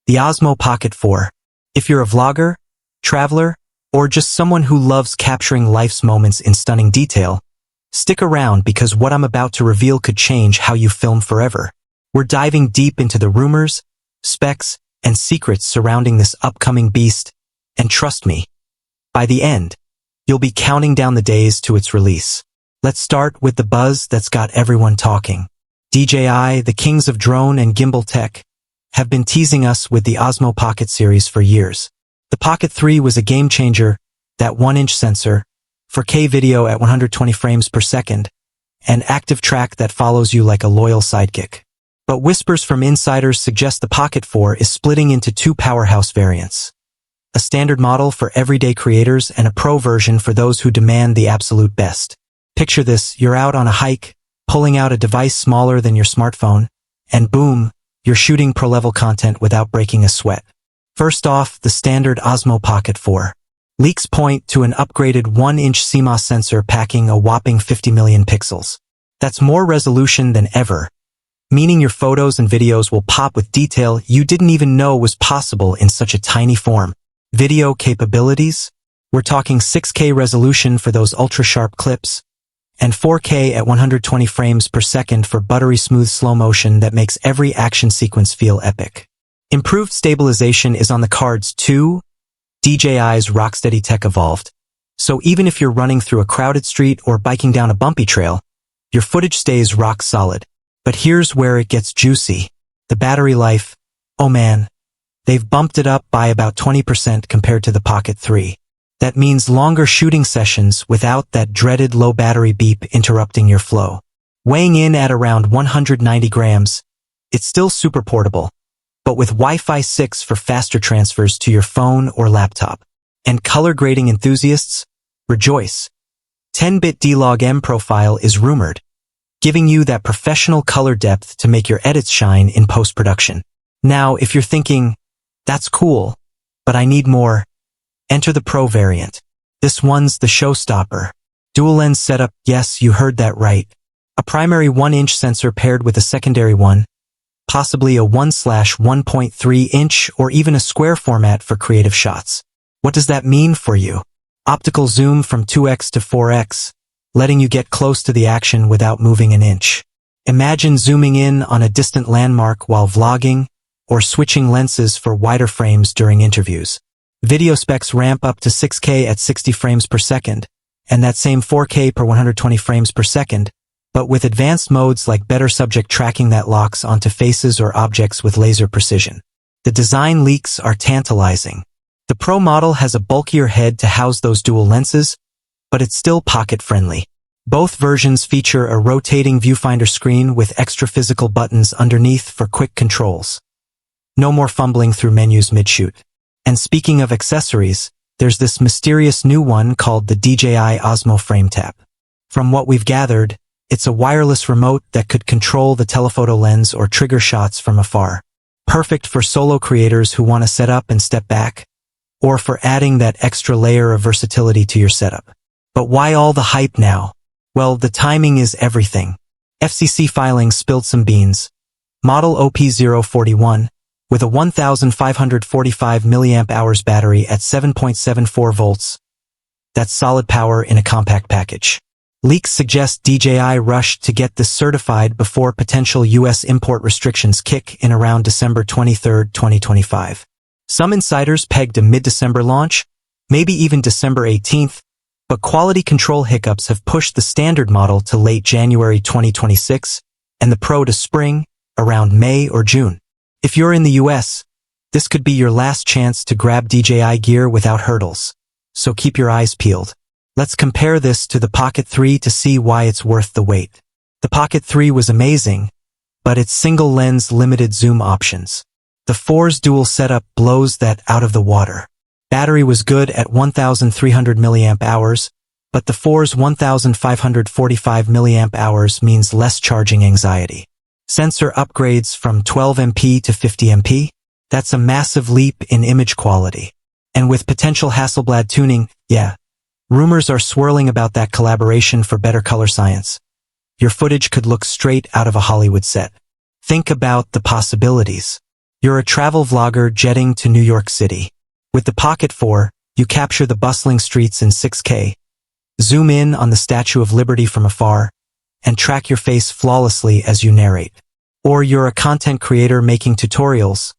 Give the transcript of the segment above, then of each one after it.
the Osmo Pocket 4. If you're a vlogger, traveler, or just someone who loves capturing life's moments in stunning detail, stick around because what I'm about to reveal could change how you film forever. We're diving deep into the rumors, specs, and secrets surrounding this upcoming beast, and trust me, by the end, you'll be counting down the days to its release. Let's start with the buzz that's got everyone talking. DJI, the kings of drone and gimbal tech, have been teasing us with the Osmo Pocket series for years. The Pocket 3 was a game changer, that 1-inch sensor, 4K video at 120 frames per second, and active track that follows you like a loyal sidekick. But whispers from insiders suggest the Pocket 4 is splitting into two powerhouse variants. A standard model for everyday creators and a pro version for those who demand the absolute best. Picture this, you're out on a hike, pulling out a device smaller than your smartphone, and boom, you're shooting pro-level content without breaking a sweat. First off, the standard Osmo Pocket 4. Leaks point to an upgraded 1-inch CMOS sensor packing a whopping 50 million pixels. That's more resolution than ever, meaning your photos and videos will pop with detail you didn't even know was possible in such a tiny form. Video capabilities? We're talking 6K resolution for those ultra-sharp clips, and 4K at 120 frames per second for buttery smooth slow motion that makes every action sequence feel epic. Improved stabilization is on the cards too. DJI's Rocksteady tech evolved, so even if you're running through a crowded street or biking down a bumpy trail, your footage stays rock solid. But here's where it gets juicy. The battery life, oh man, they've bumped it up by about 20% compared to the Pocket 3. That means longer shooting sessions without that dreaded low battery beep interrupting your flow. Weighing in at around 190 grams, it's still super portable, but with Wi-Fi 6 for faster transfers to your phone or laptop. And color grading enthusiasts, rejoice. 10-bit D-Log-M profile is rumored, giving you that professional color depth to make your edits shine in post-production. Now, if you're thinking, that's cool, but I need more, enter the Pro variant. This one's the showstopper. Dual lens setup, yes, you heard that right. A primary 1-inch sensor paired with a secondary one, possibly a 1/1.3 inch or even a square format for creative shots. What does that mean for you? Optical zoom from 2x to 4x, letting you get close to the action without moving an inch. Imagine zooming in on a distant landmark while vlogging, or switching lenses for wider frames during interviews. Video specs ramp up to 6K at 60 frames per second, and that same 4K per 120 frames per second, but with advanced modes like better subject tracking that locks onto faces or objects with laser precision. The design leaks are tantalizing. The Pro model has a bulkier head to house those dual lenses, but it's still pocket-friendly. Both versions feature a rotating viewfinder screen with extra physical buttons underneath for quick controls. No more fumbling through menus mid-shoot. And speaking of accessories, there's this mysterious new one called the DJI Osmo Frame Tap. From what we've gathered, it's a wireless remote that could control the telephoto lens or trigger shots from afar. Perfect for solo creators who want to set up and step back, or for adding that extra layer of versatility to your setup. But why all the hype now? Well, the timing is everything. FCC filings spilled some beans. Model OP041, with a 1,545 mAh battery at 7.74 volts. That's solid power in a compact package. Leaks suggest DJI rushed to get this certified before potential US import restrictions kick in around December 23, 2025. Some insiders pegged a mid-December launch, maybe even December 18th, but quality control hiccups have pushed the standard model to late January 2026 and the Pro to spring, around May or June. If you're in the US, this could be your last chance to grab DJI gear without hurdles, so keep your eyes peeled. Let's compare this to the Pocket 3 to see why it's worth the wait. The Pocket 3 was amazing, but its single-lens limited zoom options. The 4's dual setup blows that out of the water. Battery was good at 1,300 mAh, but the 4's 1,545 mAh means less charging anxiety. Sensor upgrades from 12MP to 50MP? That's a massive leap in image quality. And with potential Hasselblad tuning, yeah, rumors are swirling about that collaboration for better color science. Your footage could look straight out of a Hollywood set. Think about the possibilities. You're a travel vlogger jetting to New York City. With the Pocket 4, you capture the bustling streets in 6K, zoom in on the Statue of Liberty from afar, and track your face flawlessly as you narrate. Or you're a content creator making tutorials.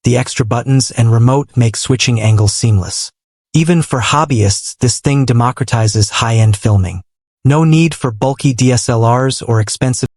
The extra buttons and remote make switching angles seamless. Even for hobbyists, this thing democratizes high-end filming. No need for bulky DSLRs or expensive